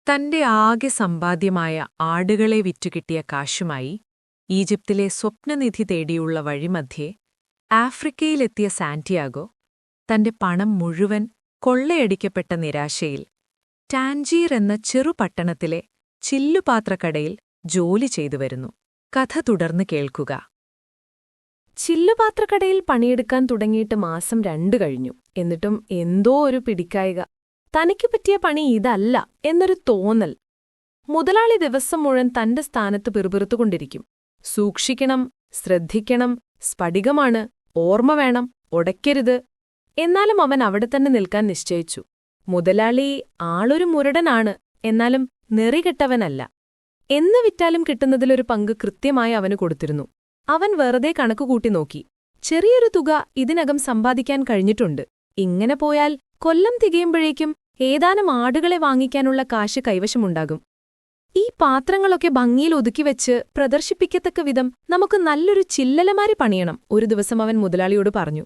തന്റെ ആകെ സമ്പാദ്യമായ ആടുകളെ വിറ്റുകിട്ടിയ കാശുമായി ഈജിപ്തിലെ സ്വപ്നനിധി തേടിയുള്ള വഴിമധ്യേ ആഫ്രിക്കയിലെത്തിയ സാന്റിയാഗോ തന്റെ പണം മുഴുവൻ കൊള്ളയടിക്കപ്പെട്ട നിരാശയിൽ ടാൻജീർ എന്ന ചെറുപട്ടണത്തിലെ ചില്ലുപാത്രക്കടയിൽ ജോലി ചെയ്തുവരുന്നു. കഥ തുടർന്ന് കേൾക്കുക. ചില്ലുപാത്രക്കടയിൽ പണിയെടുക്കാൻ തുടങ്ങിയിട്ട് മാസം 2 കഴിഞ്ഞു. എന്നിട്ടും എന്തോ ഒരു പിടിക്കായിക. തനിക്കു പറ്റിയ പണി ഇതല്ല എന്നൊരു തോന്നൽ. മുതലാളി ദിവസം മുഴുവൻ തന്റെ സ്ഥാനത്ത് പിറുപിറുത്തുകൊണ്ടിരിക്കും. സൂക്ഷിക്കണം, ശ്രദ്ധിക്കണം, സ്ഫടികമാണ്, ഓർമ്മ വേണം, ഉടയ്ക്കരുത്. എന്നാലും അവൻ അവിടെ തന്നെ നിൽക്കാൻ നിശ്ചയിച്ചു. മുതലാളി ആളൊരു മുരടനാണ്, എന്നാലും നെറികെട്ടവനല്ല. എന്ന് വിറ്റാലും കിട്ടുന്നതിലൊരു പങ്ക് കൃത്യമായി അവന് കൊടുത്തിരുന്നു. അവൻ വെറുതെ കണക്കുകൂട്ടി നോക്കി. ചെറിയൊരു തുക ഇതിനകം സമ്പാദിക്കാൻ കഴിഞ്ഞിട്ടുണ്ട്. ഇങ്ങനെ പോയാൽ കൊല്ലം തികയുമ്പോഴേക്കും ഏതാനും ആടുകളെ വാങ്ങിക്കാനുള്ള കാശ് കൈവശമുണ്ടാകും. ഈ പാത്രങ്ങളൊക്കെ ഭംഗിയിൽ ഒതുക്കിവെച്ച് പ്രദർശിപ്പിക്കത്തക്ക വിധം നമുക്ക് നല്ലൊരു ചില്ലലമാരി പണിയണം, ഒരു ദിവസം അവൻ മുതലാളിയോട് പറഞ്ഞു.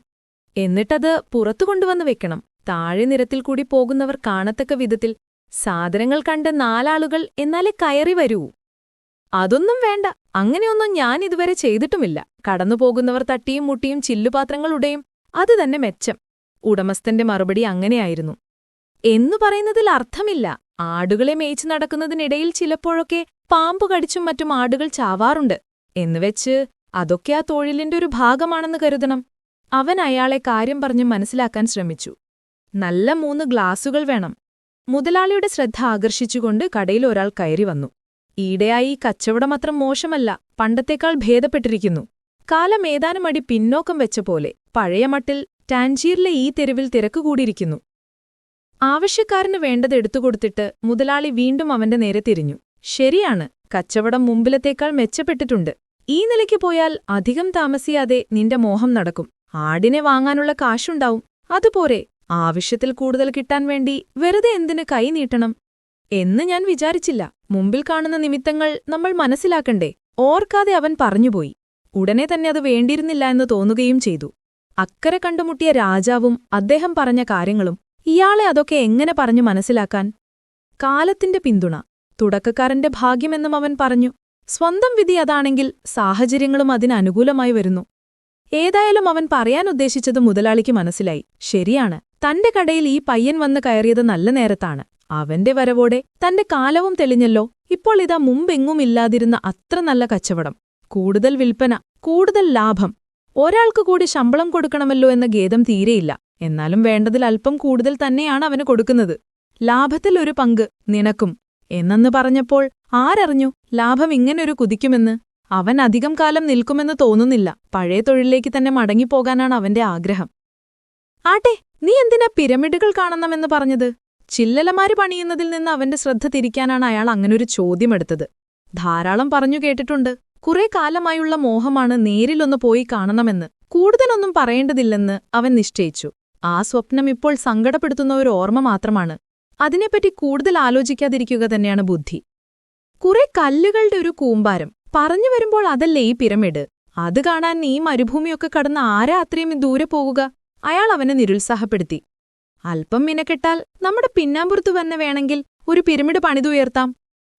എന്നിട്ടത് പുറത്തു കൊണ്ടുവന്ന് വെക്കണം. താഴെ നിരത്തിൽ കൂടി പോകുന്നവർ കാണത്തക്ക വിധത്തിൽ. സാധനങ്ങൾ കണ്ട് 4 ആളുകൾ എന്നാലേ കയറി വരൂ. അതൊന്നും വേണ്ട, അങ്ങനെയൊന്നും ഞാൻ ഇതുവരെ ചെയ്തിട്ടുമില്ല. കടന്നുപോകുന്നവർ തട്ടിയും മുട്ടിയും ചില്ലുപാത്രങ്ങളുടെയും അത് തന്നെ മെച്ചം. ഉടമസ്ഥന്റെ മറുപടി അങ്ങനെയായിരുന്നു. എന്നു പറയുന്നതിൽ അർത്ഥമില്ല. ആടുകളെ മേയിച്ചു നടക്കുന്നതിനിടയിൽ ചിലപ്പോഴൊക്കെ പാമ്പു കടിച്ചും മറ്റും ആടുകൾ ചാവാറുണ്ട്. എന്നുവെച്ച് അതൊക്കെ ആ തൊഴിലിന്റെ ഒരു ഭാഗമാണെന്ന് കരുതണം. അവൻ അയാളെ കാര്യം പറഞ്ഞ് മനസ്സിലാക്കാൻ ശ്രമിച്ചു. നല്ല 3 ഗ്ലാസുകൾ വേണം. മുതലാളിയുടെ ശ്രദ്ധ ആകർഷിച്ചുകൊണ്ട് കടയിൽ ഒരാൾ കയറി വന്നു. ഈടെയായി കച്ചവടം അത്ര മോശമല്ല, പണ്ടത്തേക്കാൾ ഭേദപ്പെട്ടിരിക്കുന്നു. കാലം ഏതാനും അടി പിന്നോക്കം വെച്ച പോലെ പഴയ മട്ടിൽ ടാൻജീറിലെ ഈ തെരുവിൽ തിരക്കുകൂടിയിരിക്കുന്നു. ആവശ്യക്കാരന് വേണ്ടത് എടുത്തുകൊടുത്തിട്ട് മുതലാളി വീണ്ടും അവന്റെ നേരെ തിരിഞ്ഞു. ശരിയാണ്, കച്ചവടം മുമ്പിലത്തേക്കാൾ മെച്ചപ്പെട്ടിട്ടുണ്ട്. ഈ നിലയ്ക്ക് പോയാൽ അധികം താമസിയാതെ നിന്റെ മോഹം നടക്കും. ആടിനെ വാങ്ങാനുള്ള കാശുണ്ടാവും. അതുപോരെ, ആവശ്യത്തിൽ കൂടുതൽ കിട്ടാൻ വേണ്ടി വെറുതെ എന്തിന് കൈ നീട്ടണം എന്ന് ഞാൻ വിചാരിച്ചില്ല. മുമ്പിൽ കാണുന്ന നിമിത്തങ്ങൾ നമ്മൾ മനസ്സിലാക്കണ്ടേ? ഓർക്കാതെ അവൻ പറഞ്ഞുപോയി. ഉടനെ തന്നെ അത് വേണ്ടിയിരുന്നില്ല എന്ന് തോന്നുകയും ചെയ്തു. അക്കരെ കണ്ടുമുട്ടിയ രാജാവും അദ്ദേഹം പറഞ്ഞ കാര്യങ്ങളും ഇയാളെ അതൊക്കെ എങ്ങനെ പറഞ്ഞു മനസ്സിലാക്കാൻ? കാലത്തിന്റെ പിന്തുണ, തുടക്കക്കാരന്റെ ഭാഗ്യമെന്നും അവൻ പറഞ്ഞു. സ്വന്തം വിധി അതാണെങ്കിൽ സാഹചര്യങ്ങളും അതിനനുകൂലമായി വരുന്നു. ഏതായാലും അവൻ പറയാനുദ്ദേശിച്ചത് മുതലാളിക്ക് മനസ്സിലായി. ശരിയാണ്, തന്റെ കടയിൽ ഈ പയ്യൻ വന്ന് കയറിയത് നല്ല നേരത്താണ്. അവന്റെ വരവോടെ തന്റെ കാലവും തെളിഞ്ഞല്ലോ. ഇപ്പോൾ ഇതാ മുമ്പെങ്ങുമില്ലാതിരുന്ന അത്ര നല്ല കച്ചവടം, കൂടുതൽ വിൽപ്പന, കൂടുതൽ ലാഭം. ഒരാൾക്ക് കൂടി ശമ്പളം കൊടുക്കണമല്ലോ എന്ന ഖേദം തീരെയില്ല. എന്നാലും വേണ്ടതിൽ അല്പം കൂടുതൽ തന്നെയാണ് അവന് കൊടുക്കുന്നത്. ലാഭത്തിൽ ഒരു പങ്ക് നിനക്കും എന്നെന്ന് പറഞ്ഞപ്പോൾ ആരറിഞ്ഞു ലാഭം ഇങ്ങനൊരു കുതിക്കുമെന്ന്? അവൻ അധികം കാലം നിൽക്കുമെന്ന് തോന്നുന്നില്ല. പഴയ തൊഴിലിലേക്ക് തന്നെ മടങ്ങിപ്പോകാനാണ് അവന്റെ ആഗ്രഹം. ആട്ടെ, നീ എന്തിനാ പിരമിഡുകൾ കാണണമെന്ന് പറഞ്ഞത്? ചില്ലലമാരി പണിയുന്നതിൽ നിന്ന് അവന്റെ ശ്രദ്ധ തിരിക്കാനാണ് അയാൾ അങ്ങനൊരു ചോദ്യമെടുത്തത്. ധാരാളം പറഞ്ഞു കേട്ടിട്ടുണ്ട്. കുറെ കാലമായുള്ള മോഹമാണ് നേരിലൊന്ന് പോയി കാണണമെന്ന്. കൂടുതലൊന്നും പറയേണ്ടതില്ലെന്ന് അവൻ നിശ്ചയിച്ചു. ആ സ്വപ്നം ഇപ്പോൾ സങ്കടപ്പെടുത്തുന്ന ഒരു ഓർമ്മ മാത്രമാണ്. അതിനെപ്പറ്റി കൂടുതൽ ആലോചിക്കാതിരിക്കുക തന്നെയാണ് ബുദ്ധി. കുറെ കല്ലുകളുടെ ഒരു കൂമ്പാരം. പറഞ്ഞു വരുമ്പോൾ അതല്ലേ ഈ പിരമിഡ്? അത് കാണാൻ ഈ മരുഭൂമിയൊക്കെ കടന്ന് ആരാ അത്രയും ദൂരെ പോകുക? അയാൾ അവനെ നിരുത്സാഹപ്പെടുത്തി. അല്പം മിനക്കെട്ടാൽ നമ്മുടെ പിന്നാമ്പുറത്തു തന്നെ വേണമെങ്കിൽ ഒരു പിരമിഡ് പണിതുയർത്താം.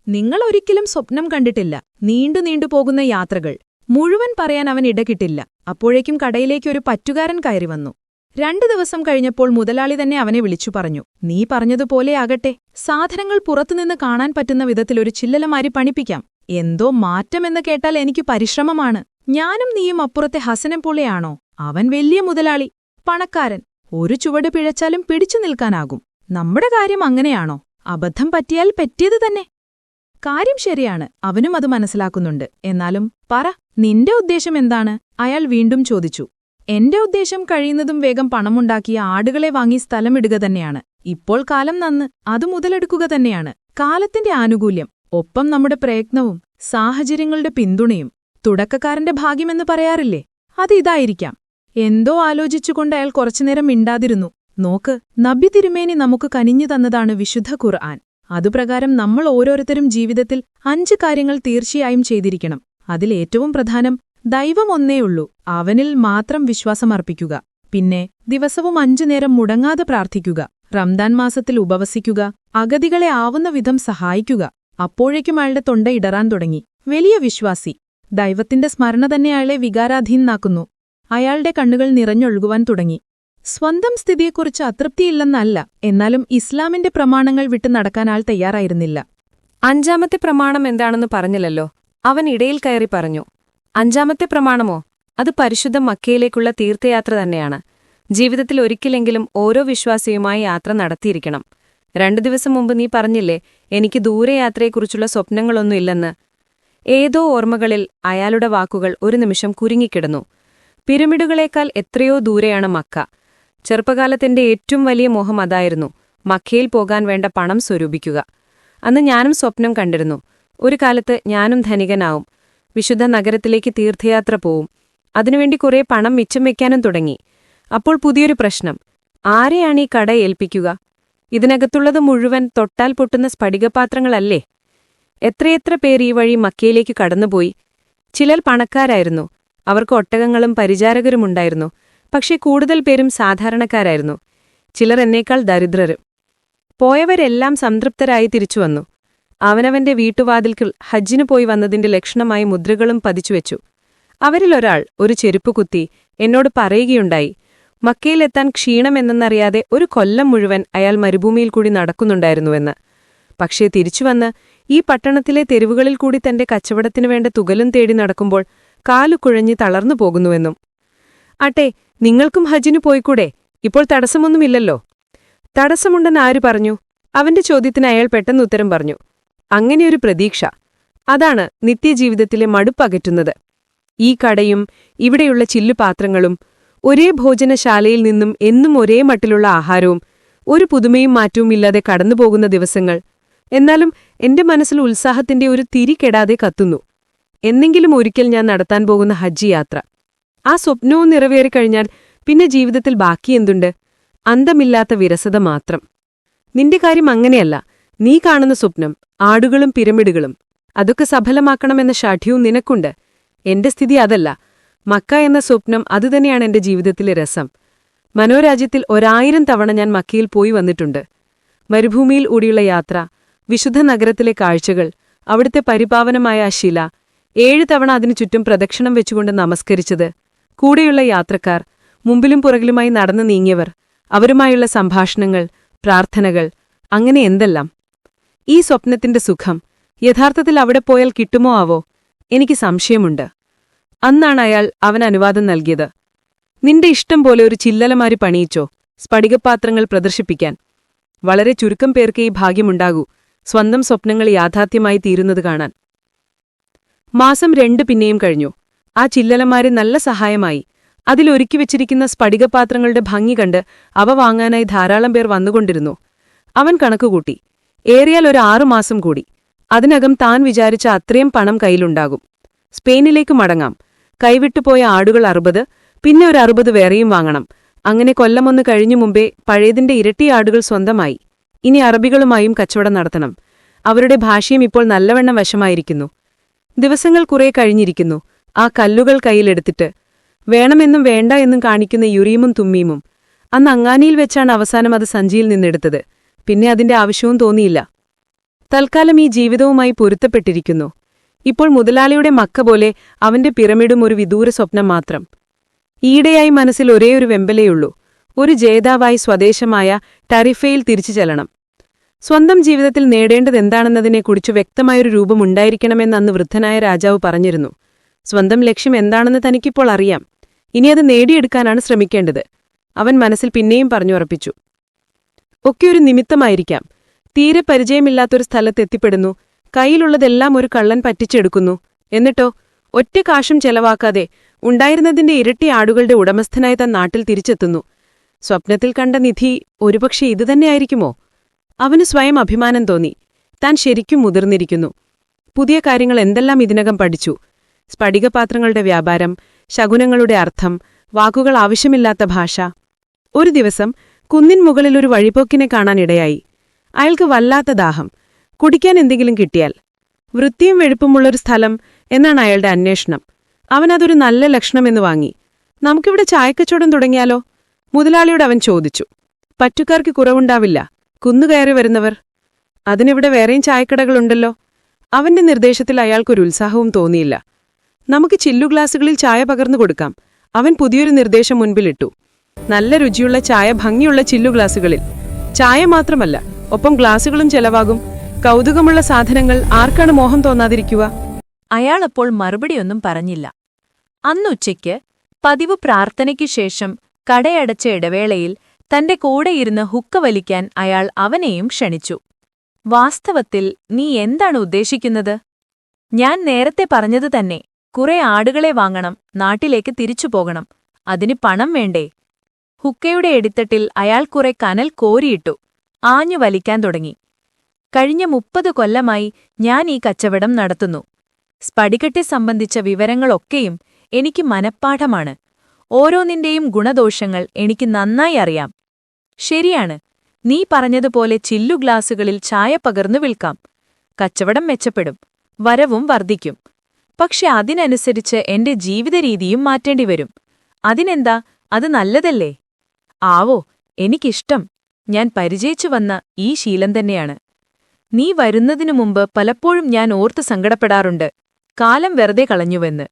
നിങ്ങൾ ഒരിക്കലും സ്വപ്നം കണ്ടിട്ടില്ല നീണ്ടു നീണ്ടു പോകുന്ന യാത്രകൾ. മുഴുവൻ പറയാൻ അവൻ ഇടകിട്ടില്ല. അപ്പോഴേക്കും കടയിലേക്കൊരു പറ്റുകാരൻ കയറി വന്നു. 2 ദിവസം കഴിഞ്ഞപ്പോൾ മുതലാളി തന്നെ അവനെ വിളിച്ചു പറഞ്ഞു. നീ പറഞ്ഞതുപോലെയാകട്ടെ, സാധനങ്ങൾ പുറത്തുനിന്ന് കാണാൻ പറ്റുന്ന വിധത്തിലൊരു ചില്ലലമാരി പണിപ്പിക്കാം. എന്തോ മാറ്റമെന്ന് കേട്ടാൽ എനിക്ക് പരിശ്രമമാണ്. ഞാനും നീയും അപ്പുറത്തെ ഹസനെ പോലെയാണോ? അവൻ വലിയ മുതലാളി, പണക്കാരൻ. ഒരു ചുവട് പിഴച്ചാലും പിടിച്ചു നിൽക്കാനാകും. നമ്മുടെ കാര്യം അങ്ങനെയാണോ? അബദ്ധം പറ്റിയാൽ പറ്റിയത് തന്നെ. കാര്യം ശരിയാണ്, അവനും അത് മനസ്സിലാക്കുന്നുണ്ട്. എന്നാലും പറ, നിന്റെ ഉദ്ദേശം എന്താണ്? അയാൾ വീണ്ടും ചോദിച്ചു. എന്റെ ഉദ്ദേശം കഴിയുന്നതും വേഗം പണമുണ്ടാക്കിയ ആടുകളെ വാങ്ങി സ്ഥലമിടുക തന്നെയാണ്. ഇപ്പോൾ കാലം നന്ന്, അത് മുതലെടുക്കുക തന്നെയാണ്. കാലത്തിന്റെ ആനുകൂല്യം, ഒപ്പം നമ്മുടെ പ്രയത്നവും സാഹചര്യങ്ങളുടെ പിന്തുണയും. തുടക്കക്കാരന്റെ ഭാഗ്യമെന്ന് പറയാറില്ലേ, അത് ഇതായിരിക്കാം. എന്തോ ആലോചിച്ചുകൊണ്ട് അയാൾ കുറച്ചുനേരം മിണ്ടാതിരുന്നു. നോക്ക്, നബി തിരുമേനി നമുക്ക് കനിഞ്ഞു തന്നതാണ് വിശുദ്ധ ഖുർആൻ. അതുപ്രകാരം നമ്മൾ ഓരോരുത്തരും ജീവിതത്തിൽ 5 കാര്യങ്ങൾ തീർച്ചയായും ചെയ്തിരിക്കണം. അതിലേറ്റവും പ്രധാനം ദൈവം ഒന്നേയുള്ളൂ, അവനിൽ മാത്രം വിശ്വാസമർപ്പിക്കുക. പിന്നെ ദിവസവും 5 നേരം മുടങ്ങാതെ പ്രാർത്ഥിക്കുക. റംദാൻ മാസത്തിൽ ഉപവസിക്കുക, അഗതികളെ ആവുന്ന വിധം സഹായിക്കുക. അപ്പോഴേക്കും അയാളുടെ തൊണ്ട ഇടറാൻ തുടങ്ങി. വലിയ വിശ്വാസി. ദൈവത്തിന്റെ സ്മരണ തന്നെ അയാളെ വികാരാധീനാക്കുന്നു. അയാളുടെ കണ്ണുകൾ നിറഞ്ഞൊഴുകുവാൻ തുടങ്ങി. സ്വന്തം സ്ഥിതിയെക്കുറിച്ച് അതൃപ്തിയില്ലെന്നല്ല, എന്നാലും ഇസ്ലാമിന്റെ പ്രമാണങ്ങൾ വിട്ടു നടക്കാൻ ആൾ തയ്യാറായിരുന്നില്ല. അഞ്ചാമത്തെ പ്രമാണം എന്താണെന്ന് പറഞ്ഞില്ലല്ലോ. അവൻ ഇടയിൽ കയറി പറഞ്ഞു. അഞ്ചാമത്തെ പ്രമാണമോ? അത് പരിശുദ്ധ മക്കയിലേക്കുള്ള തീർത്ഥയാത്ര തന്നെയാണ്. ജീവിതത്തിൽ ഒരിക്കലെങ്കിലും ഓരോ വിശ്വാസിയുമായി യാത്ര നടത്തിയിരിക്കണം. 2 ദിവസം മുമ്പ് നീ പറഞ്ഞില്ലേ, എനിക്ക് ദൂരയാത്രയെക്കുറിച്ചുള്ള സ്വപ്നങ്ങളൊന്നുമില്ലെന്ന്. ഏതോ ഓർമ്മകളിൽ അയാളുടെ വാക്കുകൾ ഒരു നിമിഷം കുരുങ്ങിക്കിടന്നു. പിരമിഡുകളേക്കാൾ എത്രയോ ദൂരെയാണ് മക്ക. ചെറുപ്പകാലത്തിന്റെ ഏറ്റവും വലിയ മോഹം അതായിരുന്നു, മക്കയിൽ പോകാൻ വേണ്ട പണം സ്വരൂപിക്കുക. അന്ന് ഞാനും സ്വപ്നം കണ്ടിരുന്നു. ഒരു കാലത്ത് ഞാനും ധനികനാവും, വിശുദ്ധ നഗരത്തിലേക്ക് തീർത്ഥയാത്ര പോവും. അതിനുവേണ്ടി കുറേ പണം മിച്ചം വയ്ക്കാനും തുടങ്ങി. അപ്പോൾ പുതിയൊരു പ്രശ്നം, ആരെയാണ് ഈ കട ഏൽപ്പിക്കുക? ഇതിനകത്തുള്ളത് മുഴുവൻ തൊട്ടാൽ പൊട്ടുന്ന സ്ഫടികപാത്രങ്ങളല്ലേ? എത്രയെത്ര പേർ ഈ വഴി മക്കയിലേക്ക് കടന്നുപോയി. ചിലർ പണക്കാരായിരുന്നു, അവർക്ക് ഒട്ടകങ്ങളും പരിചാരകരുമുണ്ടായിരുന്നു. പക്ഷേ കൂടുതൽ പേരും സാധാരണക്കാരായിരുന്നു. ചിലർ എന്നേക്കാൾ ദരിദ്രരും. പോയവരെല്ലാം സംതൃപ്തരായി തിരിച്ചുവന്നു. അവനവന്റെ വീട്ടുവാതിൽക്കൽ ഹജ്ജിനു പോയി വന്നതിന്റെ ലക്ഷണമായി മുദ്രകളും പതിച്ചുവെച്ചു. അവരിലൊരാൾ ഒരു ചെരുപ്പ് കുത്തി എന്നോട് പറയുകയുണ്ടായി, മക്കയിലെത്താൻ ക്ഷീണമെന്നറിയാതെ ഒരു കൊല്ലം മുഴുവൻ അയാൾ മരുഭൂമിയിൽ കൂടി നടക്കുന്നുണ്ടായിരുന്നുവെന്ന്. പക്ഷേ തിരിച്ചുവന്ന് ഈ പട്ടണത്തിലെ തെരുവുകളിൽ കൂടി തന്റെ കച്ചവടത്തിനു വേണ്ട തുകലും തേടി നടക്കുമ്പോൾ കാലുകുഴഞ്ഞ് തളർന്നു പോകുന്നുവെന്നും. ആട്ടെ, നിങ്ങൾക്കും ഹജ്ജിനു പോയിക്കൂടെ? ഇപ്പോൾ തടസ്സമൊന്നുമില്ലല്ലോ. തടസ്സമുണ്ടെന്ന് ആര് പറഞ്ഞു? അവന്റെ ചോദ്യത്തിന് അയാൾ പെട്ടെന്ന് ഉത്തരം പറഞ്ഞു. അങ്ങനെയൊരു പ്രതീക്ഷ. അതാണ് നിത്യജീവിതത്തിലെ മടുപ്പകറ്റുന്നത്. ഈ കടയും ഇവിടെയുള്ള ചില്ലുപാത്രങ്ങളും ഒരേ ഭോജനശാലയിൽ നിന്നും എന്നും ഒരേ മട്ടിലുള്ള ആഹാരവും ഒരു പുതുമയും മാറ്റവും ഇല്ലാതെ കടന്നുപോകുന്ന ദിവസങ്ങൾ. എന്നാലും എന്റെ മനസ്സിൽ ഉത്സാഹത്തിന്റെ ഒരു തിരി കെടാതെ കത്തുന്നു. എന്നെങ്കിലും ഒരിക്കൽ ഞാൻ നടത്താൻ പോകുന്ന ഹജ്ജ് യാത്ര. ആ സ്വപ്നവും നിറവേറിക്കഴിഞ്ഞാൽ പിന്നെ ജീവിതത്തിൽ ബാക്കിയെന്തുണ്ട്? അന്തമില്ലാത്ത വിരസത മാത്രം. നിന്റെ കാര്യം അങ്ങനെയല്ല. നീ കാണുന്ന സ്വപ്നം, ആടുകളും പിരമിഡുകളും, അതൊക്കെ സഫലമാക്കണമെന്ന ഷാഠ്യവും നിനക്കുണ്ട്. എന്റെ സ്ഥിതി അതല്ല. മക്ക എന്ന സ്വപ്നം അതുതന്നെയാണ് എന്റെ ജീവിതത്തിലെ രസം. മനോരാജ്യത്തിൽ 1000 തവണ ഞാൻ മക്കയിൽ പോയി വന്നിട്ടുണ്ട്. മരുഭൂമിയിൽ കൂടിയുള്ള യാത്ര, വിശുദ്ധ നഗരത്തിലെ കാഴ്ചകൾ, അവിടുത്തെ പരിപാവനമായ ആ ശില, 7 തവണ അതിനു ചുറ്റും പ്രദക്ഷിണം വെച്ചുകൊണ്ട് നമസ്കരിച്ചത്, കൂടെയുള്ള യാത്രക്കാർ, മുമ്പിലും പുറകിലുമായി നടന്നു നീങ്ങിയവർ, അവരുമായുള്ള സംഭാഷണങ്ങൾ, പ്രാർത്ഥനകൾ, അങ്ങനെ എന്തെല്ലാം. ഈ സ്വപ്നത്തിന്റെ സുഖം യഥാർത്ഥത്തിൽ അവിടെ പോയാൽ കിട്ടുമോ ആവോ? എനിക്ക് സംശയമുണ്ട്. അന്നാണ് അയാൾ അവന് അനുവാദം നൽകിയത്. നിന്റെ ഇഷ്ടം പോലെ ഒരു ചില്ലലമാരി പണിയിച്ചോ, സ്ഫടികപാത്രങ്ങൾ പ്രദർശിപ്പിക്കാൻ. വളരെ ചുരുക്കം പേർക്ക് ഈ ഭാഗ്യമുണ്ടാകൂ, സ്വന്തം സ്വപ്നങ്ങൾ യാഥാർത്ഥ്യമായി തീരുന്നത് കാണാൻ. മാസം 2 പിന്നെയും കഴിഞ്ഞു. ആ ചില്ലലമാരി നല്ല സഹായമായി. അതിലൊരുക്കി വെച്ചിരിക്കുന്ന സ്ഫടികപാത്രങ്ങളുടെ ഭംഗി കണ്ട് അവ വാങ്ങാനായി ധാരാളം പേർ വന്നുകൊണ്ടിരുന്നു. അവൻ കണക്കുകൂട്ടി. ഏറിയാൽ ഒരു 6 മാസം കൂടി. അതിനകം താൻ വിചാരിച്ച അത്രയും പണം കയ്യിലുണ്ടാകും. സ്പെയിനിലേക്ക് മടങ്ങാം. കൈവിട്ടുപോയ ആടുകൾ 60, പിന്നെ ഒരു 60 വേറെയും വാങ്ങണം. അങ്ങനെ കൊല്ലമൊന്ന് കഴിഞ്ഞു മുമ്പേ പഴയതിന്റെ ഇരട്ടി ആടുകൾ സ്വന്തമായി. ഇനി അറബികളുമായും കച്ചവടം നടത്തണം. അവരുടെ ഭാഷയും ഇപ്പോൾ നല്ലവണ്ണം വശമായിരിക്കുന്നു. ദിവസങ്ങൾ കുറെ കഴിഞ്ഞിരിക്കുന്നു. ആ കല്ലുകൾ കയ്യിലെടുത്തിട്ട് വേണമെന്നും വേണ്ട എന്നും കാണിക്കുന്ന യുറീമും തുമ്മീമും. അന്ന് അങ്ങാനിയിൽ വെച്ചാണ് അവസാനം അത് സഞ്ചിയിൽ നിന്നെടുത്തത്. പിന്നെ അതിന്റെ ആവശ്യവും തോന്നിയില്ല. തൽക്കാലം ഈ ജീവിതവുമായി പൊരുത്തപ്പെട്ടിരിക്കുന്നു. ഇപ്പോൾ മുതലാളിയുടെ മക്ക പോലെ അവന്റെ പിരമിഡും ഒരു വിദൂര സ്വപ്നം മാത്രം. ഈയിടെയായി മനസ്സിൽ ഒരേയൊരു വെമ്പലേയുള്ളൂ, ഒരു ജേതാവായി സ്വദേശമായ ടറിഫയിൽ തിരിച്ചു ചെല്ലണം. സ്വന്തം ജീവിതത്തിൽ നേടേണ്ടതെന്താണെന്നതിനെക്കുറിച്ച് വ്യക്തമായൊരു രൂപമുണ്ടായിരിക്കണമെന്ന് അന്ന് വൃദ്ധനായ രാജാവ് പറഞ്ഞിരുന്നു. സ്വന്തം ലക്ഷ്യം എന്താണെന്ന് തനിക്കിപ്പോൾ അറിയാം. ഇനി അത് നേടിയെടുക്കാനാണ് ശ്രമിക്കേണ്ടത്. അവൻ മനസ്സിൽ പിന്നെയും പറഞ്ഞുറപ്പിച്ചു. ഒക്കെ ഒരു നിമിത്തമായിരിക്കാം. തീരെ പരിചയമില്ലാത്തൊരു സ്ഥലത്തെത്തിപ്പെടുന്നു, കയ്യിലുള്ളതെല്ലാം ഒരു കള്ളൻ പറ്റിച്ചെടുക്കുന്നു. എന്നിട്ടോ ഒറ്റ കാശും ചെലവാക്കാതെ ഉണ്ടായിരുന്നതിന്റെ ഇരട്ടി ആടുകളുടെ ഉടമസ്ഥനായി താൻ നാട്ടിൽ തിരിച്ചെത്തുന്നു. സ്വപ്നത്തിൽ കണ്ട നിധി ഒരുപക്ഷെ ഇതുതന്നെയായിരിക്കുമോ? അവന് സ്വയം അഭിമാനം തോന്നി. താൻ ശരിക്കും മുതിർന്നിരിക്കുന്നു. പുതിയ കാര്യങ്ങൾ എന്തെല്ലാം ഇതിനകം പഠിച്ചു. സ്ഫടികപാത്രങ്ങളുടെ വ്യാപാരം, ശകുനങ്ങളുടെ അർത്ഥം, വാക്കുകൾ ആവശ്യമില്ലാത്ത ഭാഷ. ഒരു ദിവസം കുന്നിൻ മുകളിലൊരു വഴിപോക്കിനെ കാണാനിടയായി. അയാൾക്ക് വല്ലാത്ത ദാഹം. കുടിക്കാൻ എന്തെങ്കിലും കിട്ടിയാൽ. വൃത്തിയും വെഴുപ്പുമുള്ളൊരു സ്ഥലം എന്നാണ് അയാളുടെ അന്വേഷണം. അവനതൊരു നല്ല ലക്ഷണമെന്ന് വാങ്ങി. നമുക്കിവിടെ ചായക്കച്ചവടം തുടങ്ങിയാലോ? മുതലാളിയോട് അവൻ ചോദിച്ചു. പറ്റുകാർക്ക് കുറവുണ്ടാവില്ല. കുന്നുകയറി വരുന്നവർ. അതിനിവിടെ വേറെയും ചായക്കടകളുണ്ടല്ലോ. അവന്റെ നിർദ്ദേശത്തിൽ അയാൾക്കൊരു ഉത്സാഹവും തോന്നിയില്ല. നമുക്ക് ചില്ലു ഗ്ലാസുകളിൽ ചായ പകർന്നു കൊടുക്കാം. അവൻ പുതിയൊരു നിർദ്ദേശം മുൻപിലിട്ടു. നല്ല രുചിയുള്ള ചായ ഭംഗിയുള്ള ചില്ലു ഗ്ലാസുകളിൽ. ചായ മാത്രമല്ല, ഒപ്പം ഗ്ലാസുകളും ചെലവാകും. കൗതുകമുള്ള സാധനങ്ങൾ ആർക്കാണ് മോഹം തോന്നാതിരിക്കുക? അയാളപ്പോൾ മറുപടിയൊന്നും പറഞ്ഞില്ല. അന്നുച്ചയ്ക്ക് പതിവ് പ്രാർത്ഥനയ്ക്കു ശേഷം കടയടച്ച ഇടവേളയിൽ തന്റെ കൂടെയിരുന്ന് ഹുക്ക വലിക്കാൻ അയാൾ അവനെയും ക്ഷണിച്ചു. വാസ്തവത്തിൽ നീ എന്താണ് ഉദ്ദേശിക്കുന്നത്? ഞാൻ നേരത്തെ പറഞ്ഞതു തന്നെ. കുറെ ആടുകളെ വാങ്ങണം, നാട്ടിലേക്ക് തിരിച്ചു പോകണം. അതിന് പണം വേണ്ടേ? ഹുക്കയുടെ എടിത്തട്ടിൽ അയാൾ കുറെ കനൽ കോരിയിട്ടു. ആഞ്ഞു വലിക്കാൻ തുടങ്ങി. കഴിഞ്ഞ 30 കൊല്ലമായി ഞാൻ ഈ കച്ചവടം നടത്തുന്നു. സ്പടികട്ടെ സംബന്ധിച്ച വിവരങ്ങളൊക്കെയും എനിക്ക് മനഃപ്പാഠമാണ്. ഓരോന്നിന്റെയും ഗുണദോഷങ്ങൾ എനിക്ക് നന്നായി അറിയാം. ശരിയാണ്, നീ പറഞ്ഞതുപോലെ ചില്ലു ഗ്ലാസുകളിൽ ചായ പകർന്നു വിൽക്കാം. കച്ചവടം മെച്ചപ്പെടും, വരവും വർദ്ധിക്കും. പക്ഷെ അതിനനുസരിച്ച് എന്റെ ജീവിതരീതിയും മാറ്റേണ്ടിവരും. അതിനെന്താ, അത് നല്ലതല്ലേ? ആവോ, എനിക്കിഷ്ടം. ഞാൻ പരിചയിച്ചു വന്ന ഈ ശീലം തന്നെയാണ്. നീ വരുന്നതിനു മുമ്പ് പലപ്പോഴും ഞാൻ ഓർത്ത് സങ്കടപ്പെടാറുണ്ട്, കാലം വെറുതെ കളഞ്ഞുവെന്ന്.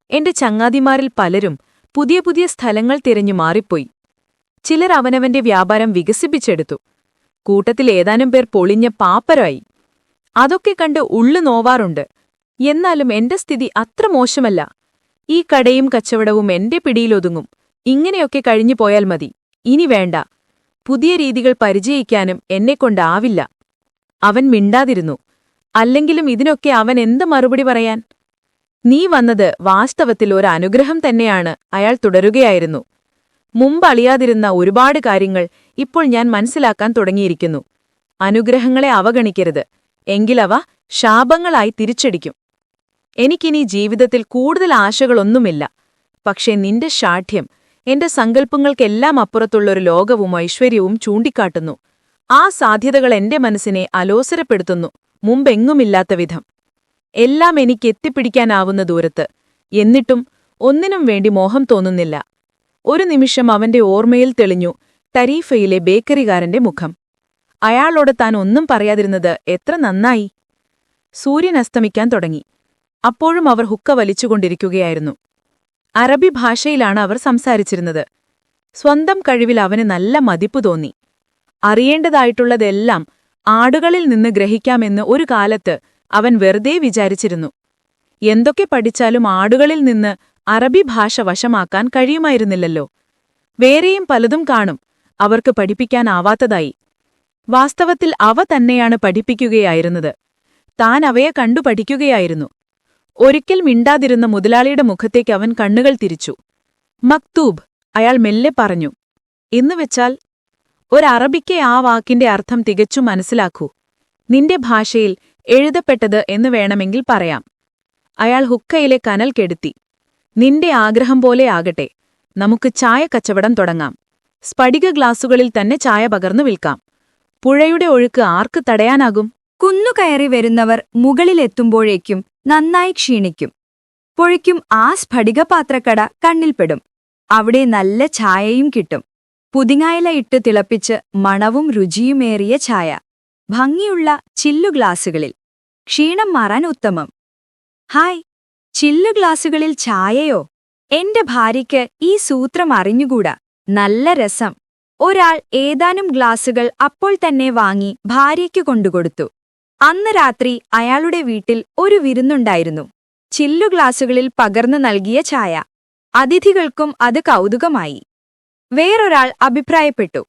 എന്റെ ചങ്ങാതിമാരിൽ പലരും പുതിയ പുതിയ സ്ഥലങ്ങൾ തിരഞ്ഞു മാറിപ്പോയി. ചിലർ അവനവന്റെ വ്യാപാരം വികസിപ്പിച്ചെടുത്തു. കൂട്ടത്തിൽ ഏതാനും പേർ പൊളിഞ്ഞ പാപ്പരായി. അതൊക്കെ കണ്ട് ഉള്ളു നോവാറുണ്ട്. എന്നാലും എന്റെ സ്ഥിതി അത്ര മോശമല്ല. ഈ കടയും കച്ചവടവും എന്റെ പിടിയിലൊതുങ്ങും. ഇങ്ങനെയൊക്കെ കഴിഞ്ഞു പോയാൽ മതി. ഇനി വേണ്ട. പുതിയ രീതികൾ പരിചയിക്കാനും എന്നെക്കൊണ്ടാവില്ല. അവൻ മിണ്ടാതിരുന്നു. അല്ലെങ്കിലും ഇതിനൊക്കെ അവൻ എന്ത് മറുപടി പറയാൻ? നീ വന്നത് വാസ്തവത്തിൽ ഒരു അനുഗ്രഹം തന്നെയാണ്. അയാൾ തുടരുകയായിരുന്നു. മുമ്പ് അറിയാതിരുന്ന ഒരുപാട് കാര്യങ്ങൾ ഇപ്പോൾ ഞാൻ മനസ്സിലാക്കാൻ തുടങ്ങിയിരിക്കുന്നു. അനുഗ്രഹങ്ങളെ അവഗണിക്കരുത്, എങ്കിലവ ശാപങ്ങളായി തിരിച്ചടിക്കും. എനിക്കിനി ജീവിതത്തിൽ കൂടുതൽ ആശകളൊന്നുമില്ല. പക്ഷേ നിന്റെ ശാഠ്യം എന്റെ സങ്കല്പങ്ങൾക്കെല്ലാം അപ്പുറത്തുള്ളൊരു ലോകവും ഐശ്വര്യവും ചൂണ്ടിക്കാട്ടുന്നു. ആ സാധ്യതകൾ എന്റെ മനസ്സിനെ അലോസരപ്പെടുത്തുന്നു, മുമ്പെങ്ങുമില്ലാത്ത വിധം. എല്ലാം എനിക്ക് എത്തിപ്പിടിക്കാനാവുന്ന ദൂരത്ത്. എന്നിട്ടും ഒന്നിനും വേണ്ടി മോഹം തോന്നുന്നില്ല. ഒരു നിമിഷം അവന്റെ ഓർമ്മയിൽ തെളിഞ്ഞു ടരീഫയിലെ ബേക്കറികാരന്റെ മുഖം. അയാളോട് താൻ ഒന്നും പറയാതിരുന്നത് എത്ര നന്നായി. സൂര്യൻ അസ്തമിക്കാൻ തുടങ്ങി. അപ്പോഴും അവർ ഹുക്ക വലിച്ചുകൊണ്ടിരിക്കുകയായിരുന്നു. അറബി ഭാഷയിലാണ് അവർ സംസാരിച്ചിരുന്നത്. സ്വന്തം കഴിവിൽ അവന് നല്ല മതിപ്പു തോന്നി. അറിയേണ്ടതായിട്ടുള്ളതെല്ലാം ആടുകളിൽ നിന്ന് ഗ്രഹിക്കാമെന്ന് ഒരു കാലത്ത് അവൻ വെറുതെ വിചാരിച്ചിരുന്നു. എന്തൊക്കെ പഠിച്ചാലും ആടുകളിൽ നിന്ന് അറബി ഭാഷ വശമാക്കാൻ കഴിയുമായിരുന്നില്ലല്ലോ. വേറെയും പലതും കാണും അവർക്ക് പഠിപ്പിക്കാനാവാത്തതായി. വാസ്തവത്തിൽ അവ തന്നെയാണ് പഠിപ്പിക്കുകയായിരുന്നത്. താൻ അവയെ കണ്ടു പഠിക്കുകയായിരുന്നു. ഒരിക്കൽ മിണ്ടാതിരുന്ന മുതലാളിയുടെ മുഖത്തേക്ക് അവൻ കണ്ണുകൾ തിരിച്ചു. മക്തൂബ്, അയാൾ മെല്ലെ പറഞ്ഞു. എന്നുവെച്ചാൽ? ഒരറബിക്ക് ആ വാക്കിന്റെ അർത്ഥം തികച്ചും മനസ്സിലാക്കൂ. നിന്റെ ഭാഷയിൽ എഴുതപ്പെട്ടത് എന്ന് വേണമെങ്കിൽ പറയാം. അയാൾ ഹുക്കയിലെ കനൽ കെടുത്തി. നിന്റെ ആഗ്രഹം പോലെ ആകട്ടെ. നമുക്ക് ചായ കച്ചവടം തുടങ്ങാം. സ്ഫടിക ഗ്ലാസുകളിൽ തന്നെ ചായ പകർന്നു വിൽക്കാം. പുഴയുടെ ഒഴുക്ക് ആർക്ക് തടയാനാകും? കുന്നുകയറി വരുന്നവർ മുകളിലെത്തുമ്പോഴേക്കും നന്നായി ക്ഷീണിക്കും. പുഴയ്ക്കും ആ സ്ഫടികപാത്രക്കട കണ്ണിൽപ്പെടും. അവിടെ നല്ല ചായയും കിട്ടും. പുതിങ്ങായില ഇട്ട് തിളപ്പിച്ച് മണവും രുചിയുമേറിയ ചായ. ഭംഗിയുള്ള ചില്ലു ഗ്ലാസുകളിൽ. ക്ഷീണം മാറാൻ ഉത്തമം. ഹായ്, ചില്ലു ഗ്ലാസുകളിൽ ചായയോ? എന്റെ ഭാര്യയ്ക്ക് ഈ സൂത്രം അറിഞ്ഞുകൂടാ. നല്ല രസം. ഒരാൾ ഏതാനും ഗ്ലാസുകൾ അപ്പോൾ തന്നെ വാങ്ങി ഭാര്യയ്ക്ക് കൊണ്ടുകൊടുത്തു. അന്ന് രാത്രി അയാളുടെ വീട്ടിൽ ഒരു വിരുന്നുണ്ടായിരുന്നു. ചില്ലു ഗ്ലാസുകളിൽ പകർന്നു നൽകിയ ചായ. അതിഥികൾക്കും അത് കൗതുകമായി. വേറൊരാൾ അഭിപ്രായപ്പെട്ടു,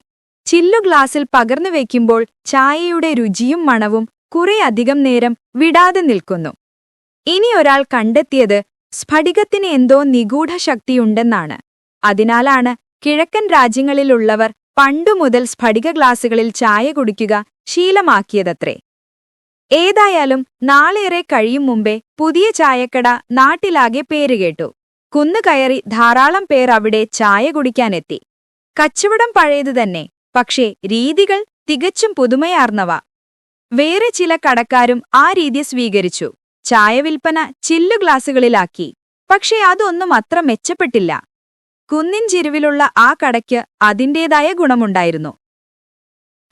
ചില്ലു ഗ്ലാസിൽ പകർന്നു വയ്ക്കുമ്പോൾ ചായയുടെ രുചിയും മണവും കുറേയധികം നേരം വിടാതെ നിൽക്കുന്നു. ഇനി ഒരാൾ കണ്ടെത്തിയത് സ്ഫടികത്തിന് എന്തോ നിഗൂഢശക്തിയുണ്ടെന്നാണ്. അതിനാലാണ് കിഴക്കൻ രാജ്യങ്ങളിലുള്ളവർ പണ്ടുമുതൽ സ്ഫടിക ഗ്ലാസുകളിൽ ചായ കുടിക്കുക ശീലമാക്കിയതത്രേ. ഏതായാലും നാളേറെ കഴിയും മുമ്പേ പുതിയ ചായക്കട നാട്ടിലാകെ പേരുകേട്ടു. കുന്നുകയറി ധാരാളം പേർ അവിടെ ചായ കുടിക്കാനെത്തി. കച്ചവടം പഴയതു തന്നെ, പക്ഷേ രീതികൾ തികച്ചും പുതുമയാർന്നവ. വേറെ ചില കടക്കാരും ആ രീതി സ്വീകരിച്ചു. ചായ വിൽപ്പന ചില്ലു ഗ്ലാസുകളിലാക്കി. പക്ഷേ അതൊന്നും അത്ര മെച്ചപ്പെട്ടില്ല. കുന്നിൻ ചെരുവിലുള്ള ആ കടയ്ക്ക് അതിന്റേതായ ഗുണമുണ്ടായിരുന്നു.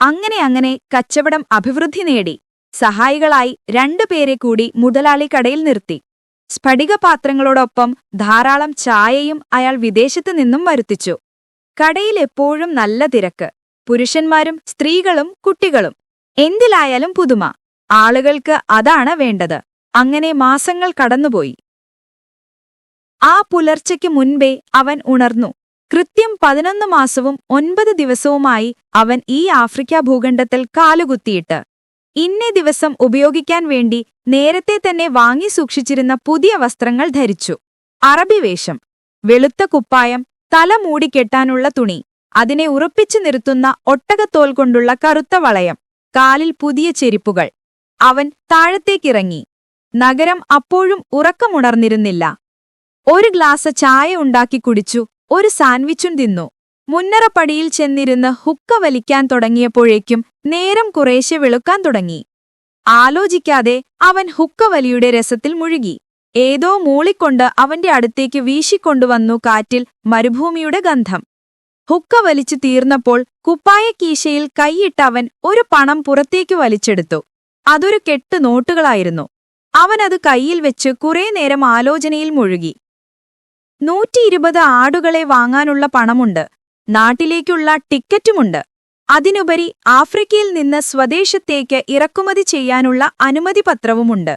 അങ്ങനെ കച്ചവടം അഭിവൃദ്ധി നേടി. സഹായികളായി 2 പേരെ കൂടി മുതലാളി കടയിൽ നിർത്തി. സ്ഫടികപാത്രങ്ങളോടൊപ്പം ധാരാളം ചായയും അയാൾ വിദേശത്തു നിന്നും വരുത്തിച്ചു. കടയിൽ എപ്പോഴും നല്ല തിരക്ക്. പുരുഷന്മാരും സ്ത്രീകളും കുട്ടികളും. എന്തിലായാലും പുതുമ. ആളുകൾക്ക് അതാണ് വേണ്ടത്. അങ്ങനെ മാസങ്ങൾ കടന്നുപോയി. ആ പുലർച്ചയ്ക്ക് മുൻപേ അവൻ ഉണർന്നു. കൃത്യം 11 മാസവും 9 ദിവസവുമായി അവൻ ഈ ആഫ്രിക്ക ഭൂഖണ്ഡത്തിൽ കാലുകുത്തിയിട്ട്. ഇന്നേ ദിവസം ഉപയോഗിക്കാൻ വേണ്ടി നേരത്തെ തന്നെ വാങ്ങി സൂക്ഷിച്ചിരുന്ന പുതിയ വസ്ത്രങ്ങൾ ധരിച്ചു. അറബി വേഷം, വെളുത്ത കുപ്പായം, തല മൂടിക്കെട്ടാനുള്ള തുണി, അതിനെ ഉറപ്പിച്ചു നിർത്തുന്ന ഒട്ടകത്തോൽ കൊണ്ടുള്ള കറുത്ത വളയം, കാലിൽ പുതിയ ചെരിപ്പുകൾ. അവൻ താഴത്തേക്കിറങ്ങി. നഗരം അപ്പോഴും ഉറക്കമുണർന്നിരുന്നില്ല. ഒരു ഗ്ലാസ് ചായ ഉണ്ടാക്കി കുടിച്ചു. ഒരു സാൻഡ്വിച്ചും തിന്നു. മുന്നറപ്പടിയിൽ ചെന്നിരുന്ന് ഹുക്ക വലിക്കാൻ തുടങ്ങിയപ്പോഴേക്കും നേരം കുറേശ്ശെ വെളുക്കാൻ തുടങ്ങി. ആലോചിക്കാതെ അവൻ ഹുക്കവലിയുടെ രസത്തിൽ മുഴുകി. ഏതോ മൂളിക്കൊണ്ട് അവന്റെ അടുത്തേക്ക് വീശിക്കൊണ്ടുവന്നു കാറ്റിൽ മരുഭൂമിയുടെ ഗന്ധം. ഹുക്ക വലിച്ചു തീർന്നപ്പോൾ കുപ്പായക്കീശയിൽ കൈയിട്ടവൻ ഒരു പണം പുറത്തേക്ക് വലിച്ചെടുത്തു. അതൊരു കെട്ട് നോട്ടുകളായിരുന്നു. അവനത് കൈയിൽ വെച്ച് കുറേ നേരം ആലോചനയിൽ മുഴുകി. 120 ആടുകളെ വാങ്ങാനുള്ള പണമുണ്ട്. നാട്ടിലേക്കുള്ള ടിക്കറ്റുമുണ്ട്. അതിനുപരി ആഫ്രിക്കയിൽ നിന്ന് സ്വദേശത്തേക്ക് ഇറക്കുമതി ചെയ്യാനുള്ള അനുമതിപത്രവുമുണ്ട്.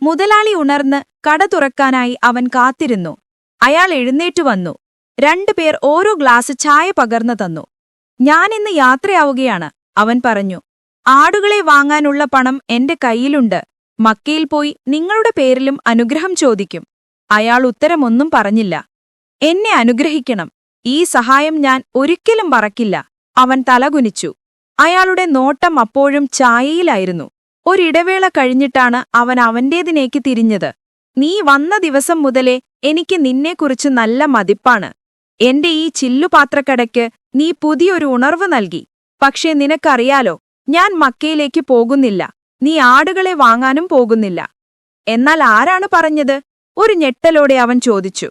മുതലാളി ഉണർന്ന് കട തുറക്കാനായി അവൻ കാത്തിരുന്നു. അയാൾ എഴുന്നേറ്റു വന്നു. 2 പേർ ഓരോ ഗ്ലാസ് ചായ പകർന്നു തന്നു. "ഞാനിന്ന് യാത്രയാവുകയാണ്," അവൻ പറഞ്ഞു. "ആടുകളെ വാങ്ങാനുള്ള പണം എന്റെ കയ്യിലുണ്ട്. മക്കയിൽ പോയി നിങ്ങളുടെ പേരിലും അനുഗ്രഹം ചോദിക്കും." അയാൾ ഉത്തരമൊന്നും പറഞ്ഞില്ല. "എന്നെ അനുഗ്രഹിക്കണം. ഈ സഹായം ഞാൻ ഒരിക്കലും മറക്കില്ല." അവൻ തലകുനിച്ചു. അയാളുടെ നോട്ടം അപ്പോഴും ചായയിലായിരുന്നു. ഒരിടവേള കഴിഞ്ഞിട്ടാണ് അവൻ അവന്റേതിനേക്ക് തിരിഞ്ഞത്. "നീ വന്ന ദിവസം മുതലേ എനിക്ക് നിന്നെക്കുറിച്ച് നല്ല മതിപ്പാണ്. എന്റെ ഈ ചില്ലുപാത്രക്കടയ്ക്ക് നീ പുതിയൊരു ഉണർവ് നൽകി. പക്ഷേ നിനക്കറിയാലോ, ഞാൻ മക്കയിലേക്ക് പോകുന്നില്ല. നീ ആടുകളെ വാങ്ങാനും പോകുന്നില്ല." "എന്നാൽ ആരാണ് പറഞ്ഞത്?" ഒരു ഞെട്ടലോടെ അവൻ ചോദിച്ചു.